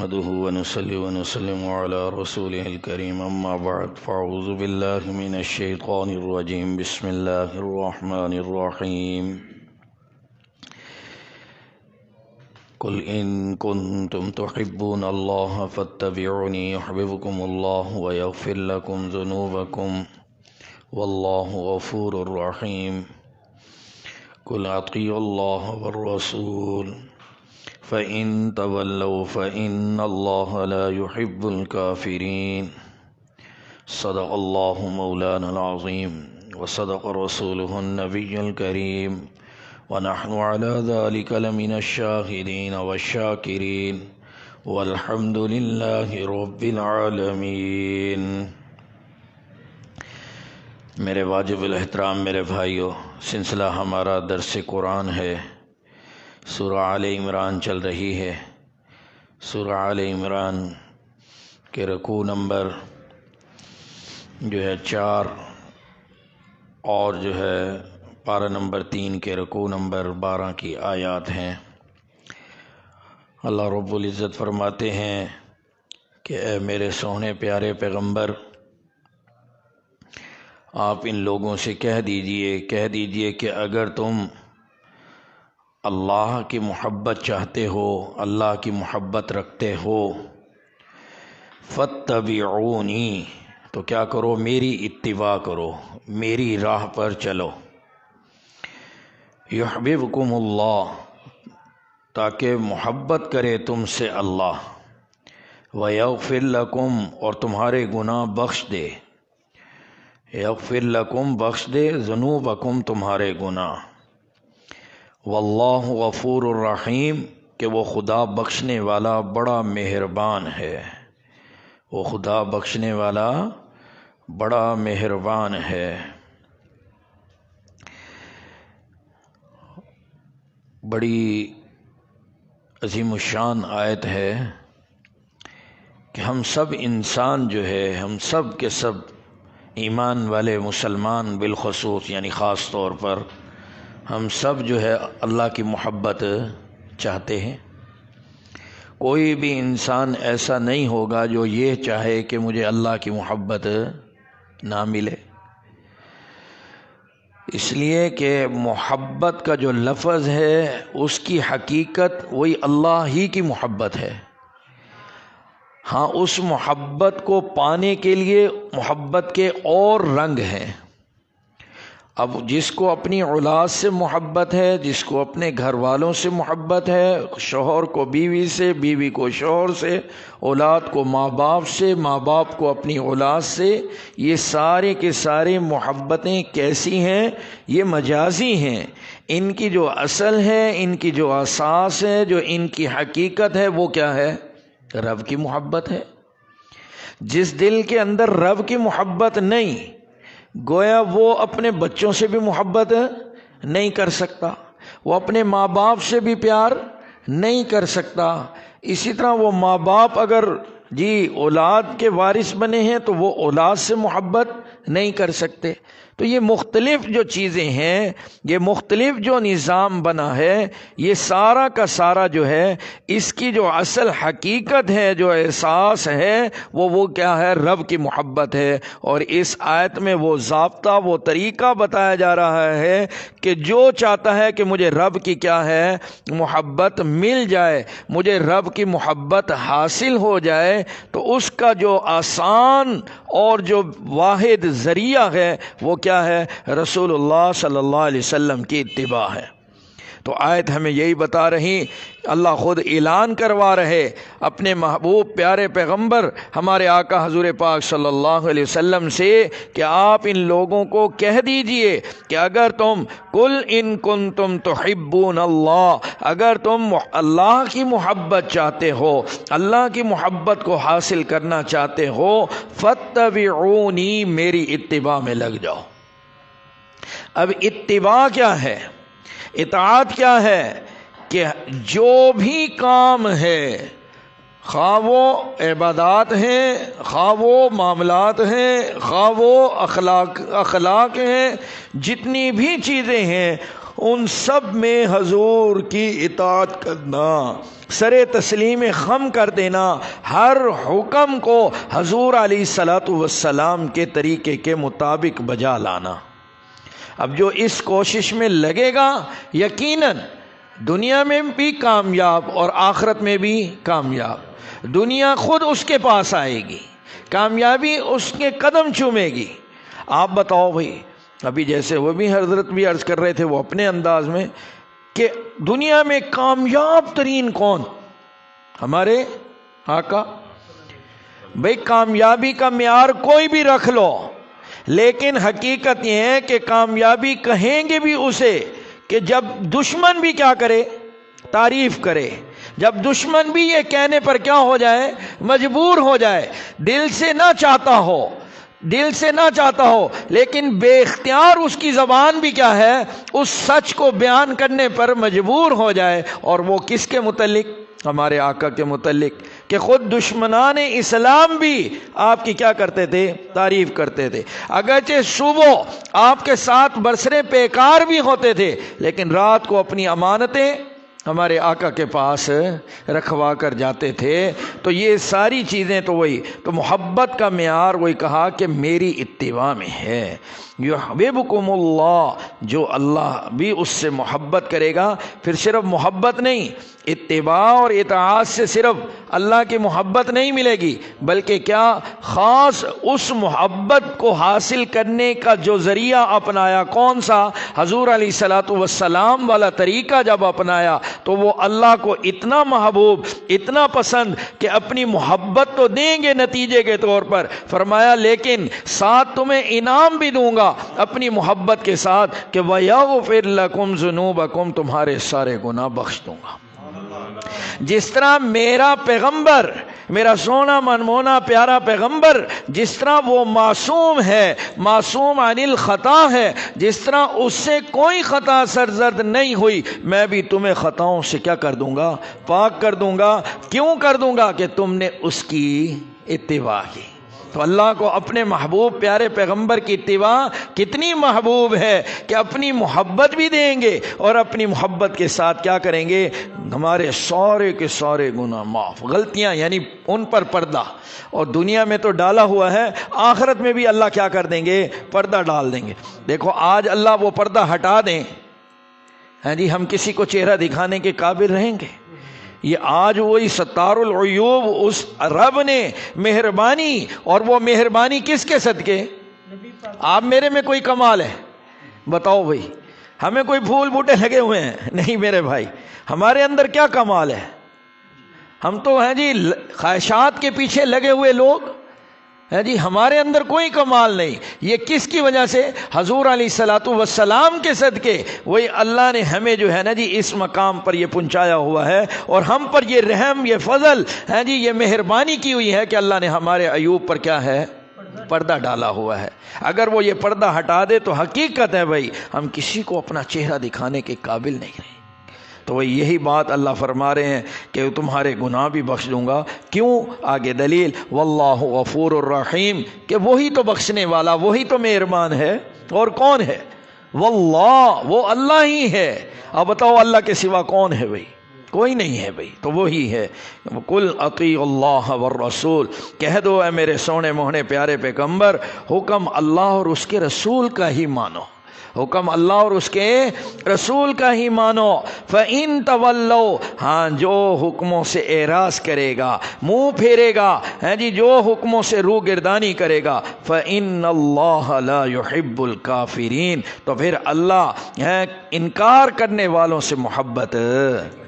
نحمده ونصلي ونسلم على رسوله الكريم أما بعد فأعوذ بالله من الشيطان الرجيم بسم الله الرحمن الرحيم قل إن كنتم تحبون الله فاتبعوني يحببكم الله ويغفر لكم ذنوبكم والله غفور رحيم قل أطيعوا الله والرسول فإن تولوا فإن الله لا يحب الكافرين صدق الله مولانا العظيم وصدق رسوله النبي الكريم ونحن على ذلك لمن الشاهدين والشاكرين والحمد لله رب العالمين۔ میرے واجب الاحترام میرے بھائیو، سلسلہ ہمارا درس قرآن ہے۔ سورہ آل عمران چل رہی ہے۔ سورہ آل عمران کے رکوع نمبر 4 اور پارہ نمبر 3 کے رکوع نمبر 12 کی آیات ہیں۔ اللہ رب العزت فرماتے ہیں کہ اے میرے سونے پیارے پیغمبر، آپ ان لوگوں سے کہہ دیجئے کہ اگر تم اللہ کی محبت چاہتے ہو، اللہ کی محبت رکھتے ہو، فاتبعونی، تو کیا کرو؟ میری اتباع کرو، میری راہ پر چلو۔ یحببکم اللہ، تاکہ محبت کرے تم سے اللہ، ویغفر لکم، اور تمہارے گناہ بخش دے، یغفر لکم، بخش دے، ذنوبکم، تمہارے گناہ، واللہ غفور الرحیم، کہ وہ خدا بخشنے والا بڑا مہربان ہے، وہ خدا بخشنے والا بڑا مہربان ہے۔ بڑی عظیم الشان آیت ہے کہ ہم سب انسان ہم سب کے سب ایمان والے مسلمان بالخصوص، یعنی خاص طور پر ہم سب اللہ کی محبت چاہتے ہیں۔ کوئی بھی انسان ایسا نہیں ہوگا جو یہ چاہے کہ مجھے اللہ کی محبت نہ ملے، اس لیے کہ محبت کا جو لفظ ہے اس کی حقیقت وہی اللہ ہی کی محبت ہے۔ ہاں، اس محبت کو پانے کے لیے محبت کے اور رنگ ہیں۔ اب جس کو اپنی اولاد سے محبت ہے، جس کو اپنے گھر والوں سے محبت ہے، شوہر کو بیوی سے، بیوی کو شوہر سے، اولاد کو ماں باپ سے، ماں باپ کو اپنی اولاد سے، یہ سارے کے سارے محبتیں کیسی ہیں؟ یہ مجازی ہیں۔ ان کی جو اصل ہے، ان کی جو اساس ہے، جو ان کی حقیقت ہے، وہ کیا ہے؟ رب کی محبت ہے۔ جس دل کے اندر رب کی محبت نہیں، گویا وہ اپنے بچوں سے بھی محبت نہیں کر سکتا، وہ اپنے ماں باپ سے بھی پیار نہیں کر سکتا۔ اسی طرح وہ ماں باپ اگر اولاد کے وارث بنے ہیں تو وہ اولاد سے محبت نہیں کر سکتے۔ تو یہ مختلف جو چیزیں ہیں، یہ مختلف جو نظام بنا ہے، یہ سارا کا سارا اس کی جو اصل حقیقت ہے، جو احساس ہے، وہ کیا ہے؟ رب کی محبت ہے۔ اور اس آیت میں وہ ضابطہ، وہ طریقہ بتایا جا رہا ہے کہ جو چاہتا ہے کہ مجھے رب کی کیا ہے؟ محبت مل جائے، مجھے رب کی محبت حاصل ہو جائے، تو اس کا جو آسان اور جو واحد ذریعہ ہے وہ کیا ہے؟ رسول اللہ صلی اللہ علیہ وسلم کی اتباع ہے۔ تو آیت ہمیں یہی بتا رہی، اللہ خود اعلان کروا رہے اپنے محبوب پیارے پیغمبر ہمارے آقا حضور پاک صلی اللہ علیہ وسلم سے کہ آپ ان لوگوں کو کہہ دیجئے کہ اگر تم قل ان کنتم تحبون اللہ، اگر تم اللہ کی محبت چاہتے ہو، اللہ کی محبت کو حاصل کرنا چاہتے ہو، فاتبعونی، میری اتباع میں لگ جاؤ۔ اب اتباع کیا ہے؟ اطاعت کیا ہے؟ کہ جو بھی کام ہے، خواہ وہ عبادات ہیں، خواہ وہ معاملات ہیں، خواہ وہ اخلاق ہیں، جتنی بھی چیزیں ہیں، ان سب میں حضور کی اطاعت کرنا، سر تسلیم خم کر دینا، ہر حکم کو حضور علیہ الصلاۃ والسلام کے طریقے کے مطابق بجا لانا۔ اب جو اس کوشش میں لگے گا یقیناً دنیا میں بھی کامیاب اور آخرت میں بھی کامیاب، دنیا خود اس کے پاس آئے گی، کامیابی اس کے قدم چومے گی۔ آپ بتاؤ بھائی، ابھی جیسے وہ بھی حضرت بھی عرض کر رہے تھے وہ اپنے انداز میں کہ دنیا میں کامیاب ترین کون؟ ہمارے آقا۔ بھائی کامیابی کا معیار کوئی بھی رکھ لو، لیکن حقیقت یہ ہے کہ کامیابی کہیں گے بھی اسے کہ جب دشمن بھی کیا کرے؟ تعریف کرے۔ جب دشمن بھی یہ کہنے پر کیا ہو جائے؟ مجبور ہو جائے، دل سے نہ چاہتا ہو، دل سے نہ چاہتا ہو، لیکن بے اختیار اس کی زبان بھی کیا ہے؟ اس سچ کو بیان کرنے پر مجبور ہو جائے۔ اور وہ کس کے متعلق؟ ہمارے آقا کے متعلق، کہ خود دشمنان اسلام بھی آپ کی کیا کرتے تھے؟ تعریف کرتے تھے۔ اگرچہ صبح آپ کے ساتھ برسرے پیکار بھی ہوتے تھے، لیکن رات کو اپنی امانتیں ہمارے آقا کے پاس رکھوا کر جاتے تھے۔ تو یہ ساری چیزیں تو وہی تو محبت کا معیار وہی کہا کہ میری اتباع میں ہے۔ یحببکم اللہ، جو اللہ بھی اس سے محبت کرے گا۔ پھر صرف محبت نہیں، اتباع اور اطاعت سے صرف اللہ کی محبت نہیں ملے گی، بلکہ کیا خاص اس محبت کو حاصل کرنے کا جو ذریعہ اپنایا، کون سا؟ حضور علیہ الصلاۃ والسلام والا طریقہ جب اپنایا تو وہ اللہ کو اتنا محبوب، اتنا پسند کہ اپنی محبت تو دیں گے نتیجے کے طور پر، فرمایا لیکن ساتھ تمہیں انعام بھی دوں گا اپنی محبت کے ساتھ کہ وَيَغْفِرْ لَكُمْ ذُنُوبَكُمْ، تمہارے سارے گناہ بخش دوں گا۔ جس طرح میرا پیغمبر، میرا سونا منمونا پیارا پیغمبر، جس طرح وہ معصوم ہے، معصوم عن الخطا ہے، جس طرح اس سے کوئی خطا سرزد نہیں ہوئی، میں بھی تمہیں خطاؤں سے کیا کر دوں گا؟ پاک کر دوں گا۔ کیوں کر دوں گا؟ کہ تم نے اس کی اتباع کی۔ تو اللہ کو اپنے محبوب پیارے پیغمبر کی اتباع کتنی محبوب ہے کہ اپنی محبت بھی دیں گے اور اپنی محبت کے ساتھ کیا کریں گے؟ ہمارے سارے کے سارے گناہ معاف، غلطیاں یعنی ان پر پردہ۔ اور دنیا میں تو ڈالا ہوا ہے، آخرت میں بھی اللہ کیا کر دیں گے؟ پردہ ڈال دیں گے۔ دیکھو آج اللہ وہ پردہ ہٹا دیں، ہاں جی، ہم کسی کو چہرہ دکھانے کے قابل رہیں گے؟ یہ آج وہی ستار العیوب اس رب نے مہربانی، اور وہ مہربانی کس کے صدقے؟ آپ میرے میں کوئی کمال ہے؟ بتاؤ بھائی، ہمیں کوئی پھول بوٹے لگے ہوئے ہیں؟ نہیں میرے بھائی، ہمارے اندر کیا کمال ہے؟ ہم تو ہیں جی خواہشات کے پیچھے لگے ہوئے لوگ ہیں جی، ہمارے اندر کوئی کمال نہیں۔ یہ کس کی وجہ سے؟ حضور علیہ الصلاۃ والسلام کے صدقے وہی اللہ نے ہمیں جو ہے نا جی اس مقام پر یہ پہنچایا ہوا ہے، اور ہم پر یہ رحم، یہ فضل ہے جی، یہ مہربانی کی ہوئی ہے کہ اللہ نے ہمارے ایوب پر کیا ہے؟ پردہ ڈالا ہوا ہے۔ اگر وہ یہ پردہ ہٹا دے تو حقیقت ہے بھائی ہم کسی کو اپنا چہرہ دکھانے کے قابل نہیں رہے۔ تو وہ یہی بات اللہ فرما رہے ہیں کہ تمہارے گناہ بھی بخش دوں گا۔ کیوں؟ آگے دلیل، واللہ غفور الرحیم، کہ وہی تو بخشنے والا، وہی تو مہربان ہے۔ اور کون ہے؟ واللہ، وہ اللہ ہی ہے۔ اب بتاؤ اللہ کے سوا کون ہے بھائی؟ کوئی نہیں ہے بھائی، تو وہی ہے۔ قل اطیعوا اللہ والرسول، کہہ دو اے میرے سونے موہنے پیارے پیغمبر، حکم اللہ اور اس کے رسول کا ہی مانو، حکم اللہ اور اس کے رسول کا ہی مانو۔ فَإِن تَوَلَّوْا، ہاں جو حکموں سے اعراض کرے گا، منہ پھیرے گا، ہاں جی جو حکموں سے روح گردانی کرے گا، فَإِنَّ اللَّهَ لَا يُحِبُّ الْكَافِرِينَ، تو پھر اللہ انکار کرنے والوں سے محبت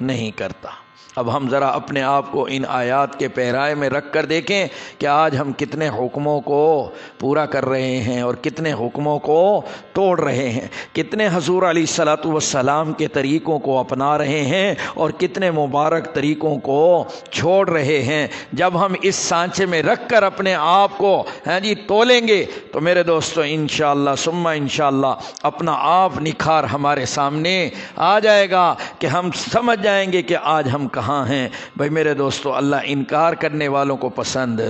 نہیں کرتا۔ اب ہم ذرا اپنے آپ کو ان آیات کے پیرائے میں رکھ کر دیکھیں کہ آج ہم کتنے حکموں کو پورا کر رہے ہیں اور کتنے حکموں کو توڑ رہے ہیں، کتنے حضور علیہ الصلاۃ والسلام کے طریقوں کو اپنا رہے ہیں اور کتنے مبارک طریقوں کو چھوڑ رہے ہیں۔ جب ہم اس سانچے میں رکھ کر اپنے آپ کو ہاں جی تولیں گے تو میرے دوستو انشاءاللہ ثم انشاءاللہ اپنا آپ نکھار ہمارے سامنے آ جائے گا کہ ہم سمجھ جائیں گے کہ آج ہم کہاں کہاں ہیں؟ بھائی میرے دوستو، اللہ انکار کرنے والوں کو پسند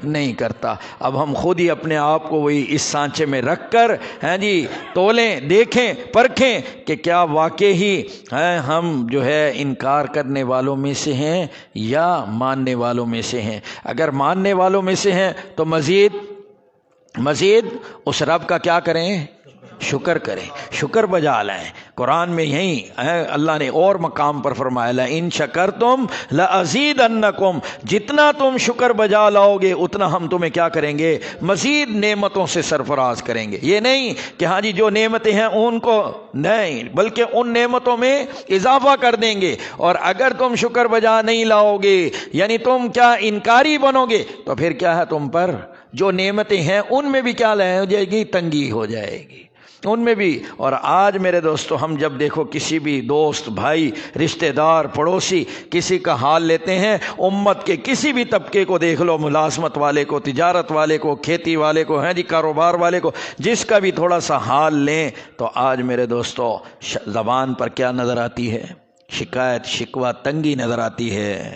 نہیں کرتا۔ اب ہم خود ہی اپنے آپ کو وہی اس سانچے میں رکھ کر تولیں، دیکھیں، پرکھیں کہ کیا واقعی ہم جو ہے انکار کرنے والوں میں سے ہیں یا ماننے والوں میں سے ہیں۔ اگر ماننے والوں میں سے ہیں تو مزید اس رب کا کیا کریں؟ شکر کریں، شکر بجا لائیں۔ قرآن میں یہیں اللہ نے اور مقام پر فرمایا لَإِن شَكَرْتُمْ لَأَزِيدَنَّكُمْ، جتنا تم شکر بجا لاؤ گے اتنا ہم تمہیں کیا کریں گے؟ مزید نعمتوں سے سرفراز کریں گے۔ یہ نہیں کہ جو نعمتیں ہیں ان کو نہیں، بلکہ ان نعمتوں میں اضافہ کر دیں گے۔ اور اگر تم شکر بجا نہیں لاؤ گے، یعنی تم کیا انکاری بنو گے، تو پھر کیا ہے تم پر جو نعمتیں ہیں ان میں بھی کیا ہو جائے گی؟ تنگی ہو جائے گی ان میں بھی۔ اور آج میرے دوستو ہم جب دیکھو کسی بھی دوست، بھائی، رشتہ دار، پڑوسی کسی کا حال لیتے ہیں، امت کے کسی بھی طبقے کو دیکھ لو، ملازمت والے کو، تجارت والے کو، کھیتی والے کو، کاروبار والے کو، جس کا بھی تھوڑا سا حال لیں تو آج میرے دوستو زبان پر کیا نظر آتی ہے؟ شکایت، شکوہ، تنگی نظر آتی ہے۔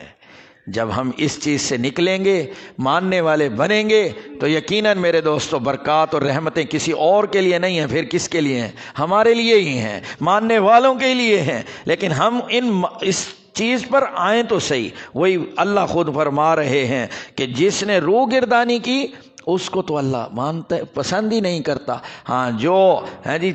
جب ہم اس چیز سے نکلیں گے، ماننے والے بنیں گے، تو یقیناً میرے دوستو برکات اور رحمتیں کسی اور کے لیے نہیں ہیں، پھر کس کے لیے ہیں؟ ہمارے لیے ہی ہیں، ماننے والوں کے لیے ہیں۔ لیکن ہم اس چیز پر آئیں تو صحیح۔ وہی اللہ خود فرما رہے ہیں کہ جس نے روح گردانی کی اس کو تو اللہ مانتا پسند ہی نہیں کرتا۔ جو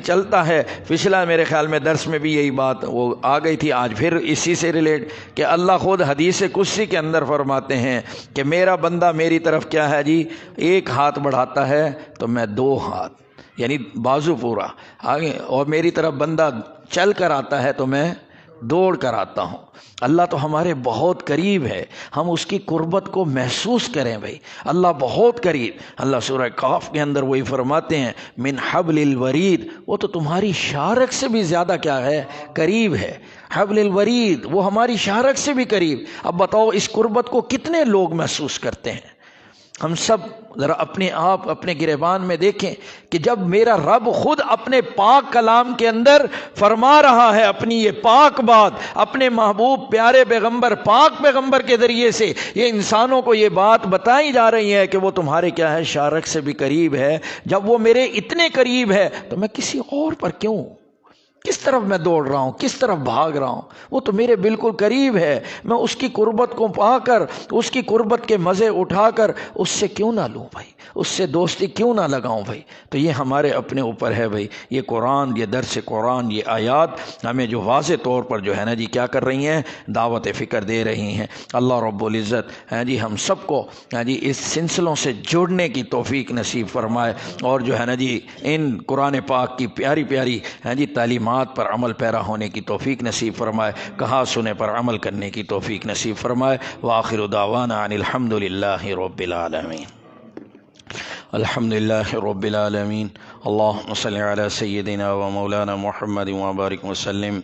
چلتا ہے، پچھلا میرے خیال میں درس میں بھی یہی بات وہ آ گئی تھی، آج پھر اسی سے ریلیٹ کہ اللہ خود حدیث قدسی کے اندر فرماتے ہیں کہ میرا بندہ میری طرف کیا ہے ایک ہاتھ بڑھاتا ہے تو میں 2 ہاتھ، یعنی بازو پورا آگے، اور میری طرف بندہ چل کر آتا ہے تو میں دوڑ کر آتا ہوں۔ اللہ تو ہمارے بہت قریب ہے، ہم اس کی قربت کو محسوس کریں بھائی، اللہ بہت قریب۔ اللہ سورہ کاف کے اندر وہی فرماتے ہیں من حبل الورید، وہ تو تمہاری شارک سے بھی زیادہ کیا ہے؟ قریب ہے۔ حبل الورید، وہ ہماری شارک سے بھی قریب۔ اب بتاؤ اس قربت کو کتنے لوگ محسوس کرتے ہیں؟ ہم سب ذرا اپنے آپ اپنے گریبان میں دیکھیں کہ جب میرا رب خود اپنے پاک کلام کے اندر فرما رہا ہے اپنی یہ پاک بات، اپنے محبوب پیارے پیغمبر، پاک پیغمبر کے ذریعے سے یہ انسانوں کو یہ بات بتائی جا رہی ہے کہ وہ تمہارے کیا ہے؟ شارک سے بھی قریب ہے۔ جب وہ میرے اتنے قریب ہے تو میں کسی اور پر کیوں؟ کس طرف میں دوڑ رہا ہوں، کس طرف بھاگ رہا ہوں؟ وہ تو میرے بالکل قریب ہے، میں اس کی قربت کو پا کر، اس کی قربت کے مزے اٹھا کر اس سے کیوں نہ لوں بھائی، اس سے دوستی کیوں نہ لگاؤں بھائی؟ تو یہ ہمارے اپنے اوپر ہے بھائی۔ یہ قرآن، یہ درس قرآن، یہ آیات ہمیں جو واضح طور پر جو ہے کیا کر رہی ہیں؟ دعوت فکر دے رہی ہیں۔ اللہ رب العزت ہم سب کو اس سلسلوں سے جڑنے کی توفیق نصیب فرمائے، اور جو ہے ان قرآن پاک کی پیاری پیاری تعلیمات پر عمل پیرا ہونے کی توفیق نصیب فرمائے، کہا سنے پر عمل کرنے کی توفیق نصیب فرمائے۔ وآخر دعوانا ان الحمد للہ رب العالمین۔ الحمد للہ رب العالمین۔ اللہم صل علی سیدنا و مولانا محمد وبارک وسلم۔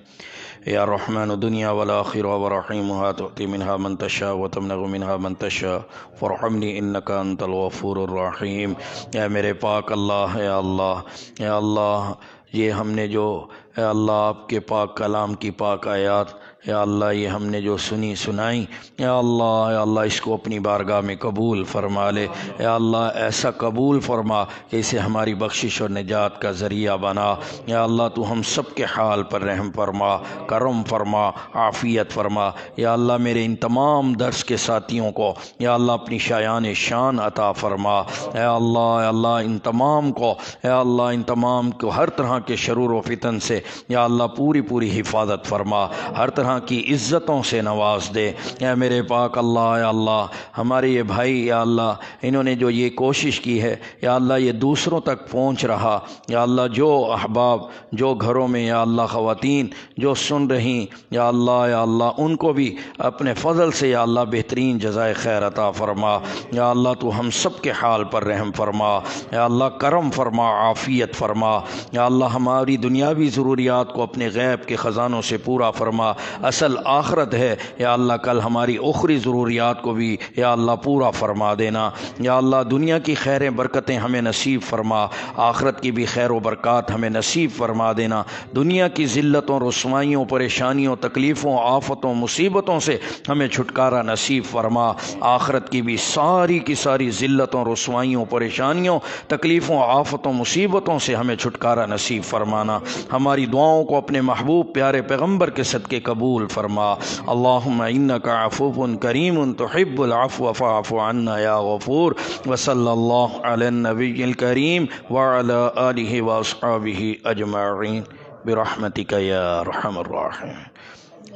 یا رحمن دنیا والآخرہ ورحیمها تؤتی منها من تشاء وتمنع منها من تشاء فرحمنی انکا انت الغفور الرحیم۔ اے میرے پاک اللہ، اے اللہ، اے اللہ، یہ ہم نے جو اے اللہ آپ کے پاک کلام کی پاک آیات، یا اللہ یہ ہم نے جو سنی سنائی، یا اللہ اس کو اپنی بارگاہ میں قبول فرما لے۔ یا اللہ ایسا قبول فرما کہ اسے ہماری بخشش اور نجات کا ذریعہ بنا۔ یا اللہ تو ہم سب کے حال پر رحم فرما، کرم فرما، عافیت فرما۔ یا اللہ میرے ان تمام درس کے ساتھیوں کو یا اللہ اپنی شایان شان عطا فرما۔ یا اللہ ان تمام کو، یا اللہ ان تمام کو ہر طرح کے شرور و فتن سے یا اللہ پوری حفاظت فرما، ہر طرح کی عزتوں سے نواز دے۔ یا میرے پاک اللہ، یا اللہ ہمارے یہ بھائی، یا اللہ انہوں نے جو یہ کوشش کی ہے، یا اللہ یہ دوسروں تک پہنچ رہا، یا اللہ جو احباب جو گھروں میں یا اللہ خواتین جو سن رہی، یا اللہ ان کو بھی اپنے فضل سے یا اللہ بہترین جزائے خیر عطا فرما۔ یا اللہ تو ہم سب کے حال پر رحم فرما، یا اللہ کرم فرما، عافیت فرما۔ یا اللہ ہماری دنیاوی ضروریات کو اپنے غیب کے خزانوں سے پورا فرما۔ اصل آخرت ہے۔ یا اللہ کل ہماری اخری ضروریات کو بھی یا اللہ پورا فرما دینا۔ یا اللہ دنیا کی خیریں برکتیں ہمیں نصیب فرما، آخرت کی بھی خیر و برکات ہمیں نصیب فرما دینا۔ دنیا کی ذلتوں، رسوائیوں، پریشانیوں، تکلیفوں، آفتوں، مصیبتوں سے ہمیں چھٹکارا نصیب فرما، آخرت کی بھی ساری کی ساری ذلتوں، رسوائیوں، پریشانیوں، تکلیفوں، آفتوں، مصیبتوں سے ہمیں چھٹکارا نصیب فرمانا۔ ہماری دعاؤں کو اپنے محبوب پیارے پیغمبر کے صدقے قبول فرما۔ اللہم انک عفو کریم تحب العفو فاعف عنا یا غفور۔ وصلی اللہ علی النبی الکریم وعلی آلہ واصحابہ اجمعین برحمتک یا ارحم الراحمین۔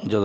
جزاک